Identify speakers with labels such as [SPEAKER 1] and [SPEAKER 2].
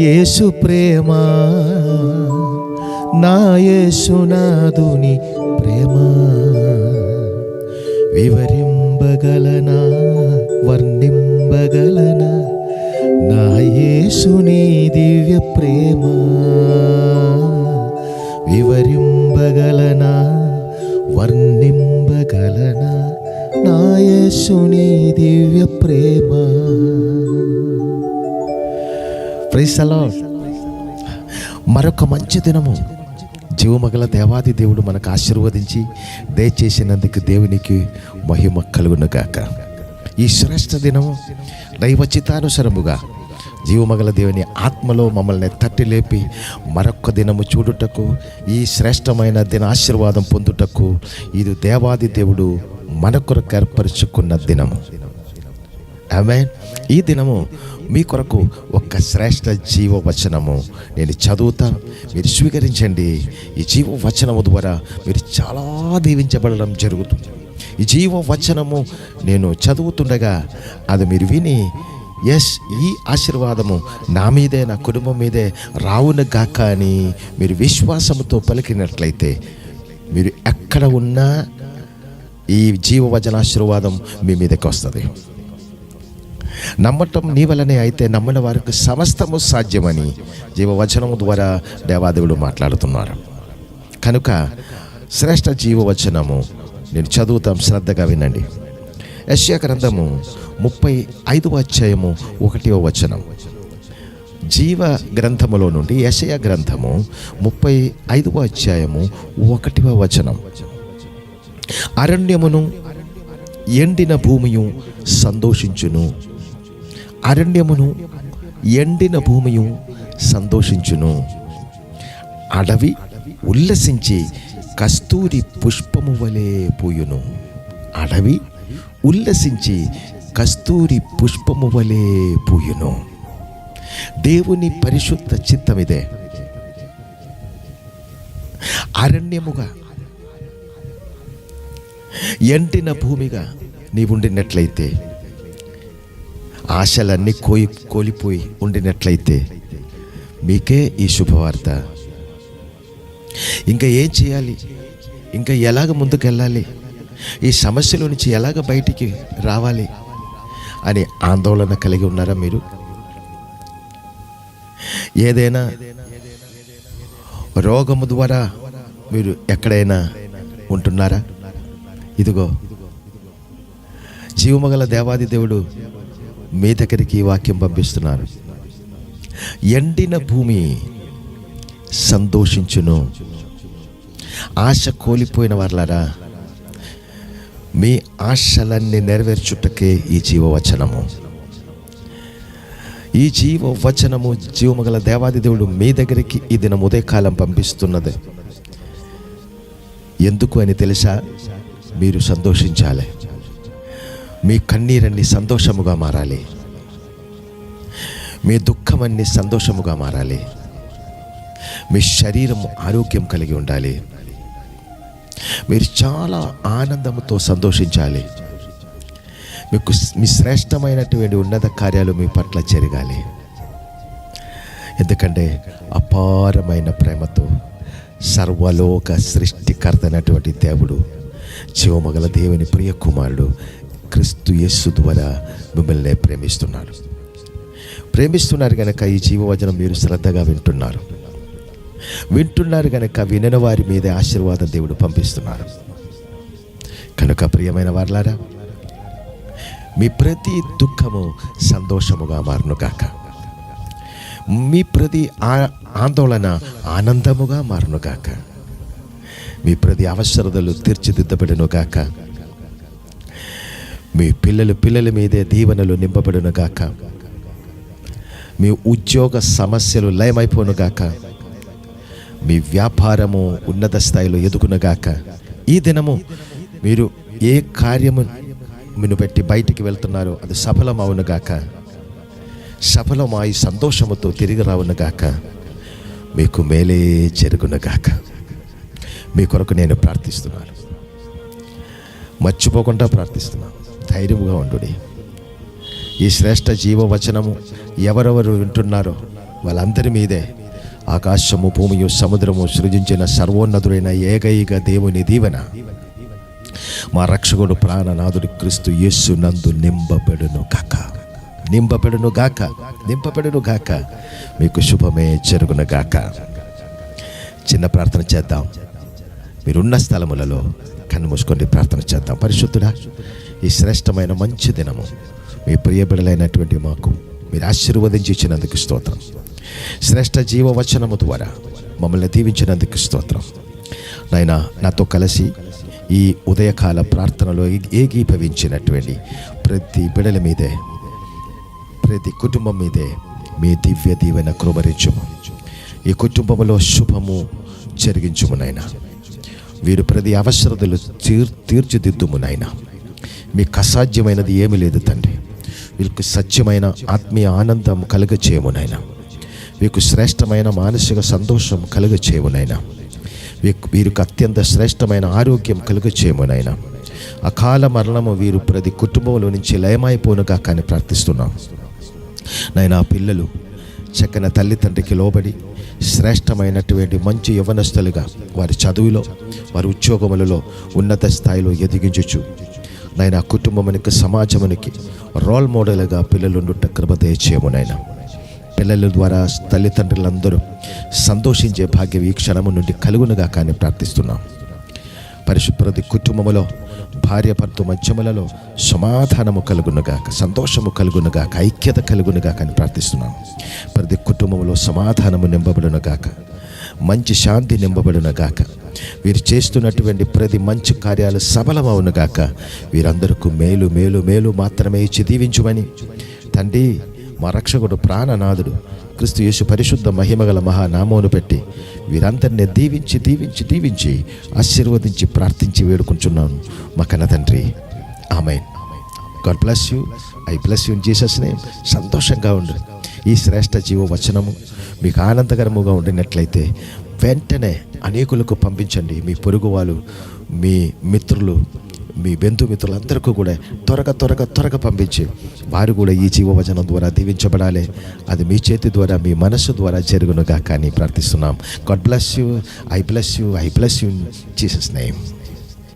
[SPEAKER 1] యేసు ప్రేమ, నా యేసునాథుని ప్రేమ వివరింపగలనా, వర్ణింపగలనా నా యేసుని దివ్య ప్రేమ? వివరింపగలనా, వర్ణింపగలనా నా యేసుని దివ్య ప్రేమ? Praise the lord. మరొక మంచి దినము జీవమగల దేవాది దేవుడు మనకు ఆశీర్వదించి దయచేసినందుకు దేవునికి మహిమ కలుగును గాక. ఈ శ్రేష్ఠ దినము దైవచిత్తానుసారముగా జీవమగల దేవుని ఆత్మలో మమ్మల్ని తట్టి లేపి మరొక్క దినము చూడుటకు, ఈ శ్రేష్టమైన దిన ఆశీర్వాదం పొందుటకు ఇది దేవాది దేవుడు మన కొరకు ఏర్పరచుకున్న దినము. ఆమేన్. ఈ దినము మీ కొరకు ఒక శ్రేష్ఠ జీవవచనము నేను చదువుతా, మీరు స్వీకరించండి. ఈ జీవవచనము ద్వారా మీరు చాలా దీవించబడడం జరుగుతుంది. ఈ జీవవచనము నేను చదువుతుండగా అది మీరు విని, ఎస్, ఈ ఆశీర్వాదము నా మీదే, నా కుటుంబం మీదే రావును గాక అని మీరు విశ్వాసంతో పలికినట్లయితే, మీరు ఎక్కడ ఉన్నా ఈ జీవవచన ఆశీర్వాదం మీ మీదకి వస్తుంది. నమ్మటం నీ వలనే అయితే నమ్మిన వారికి సమస్తము సాధ్యమని జీవవచనము ద్వారా దేవాదేవుడు మాట్లాడుతున్నారు. కనుక శ్రేష్ఠ జీవవచనము నేను చదువుతాం, శ్రద్ధగా వినండి. యెషయా గ్రంథము 35వ అధ్యాయము 1వ వచనం. జీవ గ్రంథములో నుండి యెషయా గ్రంథము 35వ అధ్యాయము 1వ వచనం. అరణ్యమును ఎండిన భూమియు సంతోషించును, అరణ్యమును ఎండిన భూమియు సంతోషించును, అడవి ఉల్లసించి కస్తూరి పుష్పము వలె పూయును. అడవి ఉల్లసించి కస్తూరి పుష్పము వలె పూయును. దేవుని పరిశుద్ధ చిత్తమిదే. అరణ్యముగా ఎండిన భూమిగా నీవుండినట్లయితే, ఆశలన్నీ కోల్పోయి ఉండినట్లయితే, మీకే ఈ శుభవార్త. ఇంకా ఏం చేయాలి, ఇంకా ఎలాగ ముందుకెళ్ళాలి, ఈ సమస్యల నుంచి ఎలాగ బయటికి రావాలి అని ఆందోళన కలిగి ఉన్నారా మీరు? ఏదైనా రోగము ద్వారా మీరు ఎక్కడైనా ఉంటున్నారా? ఇదిగో జీవమగల దేవాది దేవుడు మీ దగ్గరికి వాక్యం పంపిస్తున్నారు. ఎండిన భూమి సంతోషించును. ఆశ కోల్పోయిన వారులారా, మీ ఆశలన్నీ నెరవేర్చుటకే ఈ జీవవచనము. ఈ జీవవచనము జీవమగల దేవాది దేవుడు మీ దగ్గరికి ఈ దినం ఉదయకాలం పంపిస్తున్నది. ఎందుకు అని తెలుసా? మీరు సంతోషించాలి. మీ కన్నీరన్నీ సంతోషముగా మారాలి. మీ దుఃఖమన్నీ సంతోషముగా మారాలి. మీ శరీరం ఆరోగ్యం కలిగి ఉండాలి. మీరు చాలా ఆనందంతో సంతోషించాలి. మీకు మీ శ్రేష్టమైనటువంటి ఉన్నత కార్యాలు మీ పట్ల జరగాలి. ఎందుకంటే అపారమైన ప్రేమతో సర్వలోక సృష్టికర్త అయినటువంటి దేవుడు, జీవమగల దేవుని ప్రియ కుమారుడు క్రీస్తు యేసు ద్వారా మిమ్మల్ని ప్రేమిస్తున్నారు కనుక ఈ జీవవచనం మీరు శ్రద్ధగా వింటున్నారు కనుక వినని వారి మీద ఆశీర్వాదం దేవుడు పంపిస్తున్నారు. కనుక ప్రియమైన వారలారా, మీ ప్రతి దుఃఖము సంతోషముగా మారును గాక. మీ ప్రతి ఆందోళన ఆనందముగా మారును గాక. మీ ప్రతి అవసరతలు తీర్చిదిద్దబడును గాక. మీ పిల్లల మీదే దీవెనలు నింపబడును గాక. మీ ఉద్యోగ సమస్యలు లయమైపోను గాక. మీ వ్యాపారము ఉన్నత స్థాయిలో ఎదుగును గాక. ఈ దినము మీరు ఏ కార్యము పెట్టి బయటికి వెళ్తున్నారో అది సఫలమవును గాక. సఫలమై సంతోషముతో తిరిగి రావును గాక. మీకు మేలే జరుగును గాక. మీ కొరకు నేను ప్రార్థిస్తున్నాను. మర్చిపోకుండా ప్రార్థిస్తున్నాను. ధైర్యంగా ఉండుడి. ఈ శ్రేష్ఠ జీవవచనము ఎవరెవరు వింటున్నారో వాళ్ళందరి మీదే ఆకాశము భూమియు సముద్రము సృజించిన సర్వోన్నతుడైన ఏకైక దేవుని దీవెన మా రక్షకుడు ప్రాణనాథుడు క్రీస్తు యేసు నందు నింపబడును గాక. మీకు శుభమే జరుగును గాక. చిన్న ప్రార్థన చేద్దాం. మీరున్న స్థలములలో కన్ను మూసుకొని ప్రార్థన చేద్దాం. పరిశుద్ధుడా, ఈ శ్రేష్టమైన మంచి దినము మీ ప్రియబిడలైనటువంటి మాకు మీరు ఆశీర్వదించి ఇచ్చినందుకు స్తోత్రం. శ్రేష్ఠ జీవవచనము ద్వారా మమ్మల్ని దీవించినందుకు స్తోత్రం. నాయనా, నాతో కలిసి ఈ ఉదయకాల ప్రార్థనలో ఏకీభవించినటువంటి ప్రతి బిడల మీదే, ప్రతి కుటుంబం మీదే మీ దివ్య దీవెన కృపరించుము. ఈ కుటుంబంలో శుభము జరిగించుము నాయనా. వీరు ప్రతి అవసరతలు తీర్చిదిద్దుము నాయనా. మీకు అసాధ్యమైనది ఏమీ లేదు తండ్రి. వీరికి సత్యమైన ఆత్మీయ ఆనందం కలుగచేయము నాయనా. వీరికి శ్రేష్టమైన మానసిక సంతోషం కలుగచేయము నాయనా. వీరికి అత్యంత శ్రేష్టమైన ఆరోగ్యం కలుగచేయము నాయనా. అకాల మరణము వీరు ప్రతి కుటుంబంలో నుంచి లయమైపోనుగా కానీ ప్రార్థిస్తున్నాం నాయనా. పిల్లలు చక్కని తల్లిదండ్రికి లోబడి శ్రేష్టమైనటువంటి మంచి యవ్వనస్తులుగా వారి చదువులో, వారి ఉద్యోగములలో ఉన్నత స్థాయిలో ఎదిగించచ్చు నాయనా. కుటుంబమునికి, సమాజమునికి రోల్ మోడల్గా పిల్లలు ఉండుట కృప దయచేయము నాయనా. పిల్లల ద్వారా తల్లిదండ్రులందరూ సంతోషించే భాగ్యం ఈ క్షణము నుండి కలుగునుగా కానీ ప్రార్థిస్తున్నాం. ప్రతి కుటుంబములో భార్య భర్త మధ్యములలో సమాధానము కలుగునుగాక, సంతోషము కలుగునుగాక, ఐక్యత కలుగునుగాక అని ప్రార్థిస్తున్నాం. ప్రతి కుటుంబంలో సమాధానము నింపబడునుగాక, మంచి శాంతి నింపబడునుగాక. వీరు చేస్తున్నటువంటి ప్రతి మంచి కార్యాలు సఫలమవునుగాక. వీరందరికీ మేలు మేలు మేలు మాత్రమే ఇచ్చి దీవించుమని తండ్రి, మా రక్షకుడు ప్రాణనాథుడు క్రీస్తు యేసు పరిశుద్ధ మహిమగల మహానామమును పెట్టి వీరందరినీ దీవించి దీవించి దీవించి ఆశీర్వదించి ప్రార్థించి వేడుకుంటున్నాను మా కన్న తండ్రి. ఆమేన్. God bless you. I bless you in Jesus name. సంతోషంగా ఉండు. ఈ శ్రేష్ఠ జీవ వచనము మీకు ఆనందకరముగా ఉండినట్లయితే వెంటనే అనేకులకు పంపించండి. మీ పొరుగు వాళ్ళు, మీ మిత్రులు, మీ బంధుమిత్రులందరికీ కూడా త్వరగా పంపించి వారు కూడా ఈ జీవవచనం ద్వారా దీవించబడాలి. అది మీ చేతి ద్వారా, మీ మనస్సు ద్వారా జరుగునుగా కానీ ప్రార్థిస్తున్నాం. God bless you. I bless you. I bless you in Jesus name.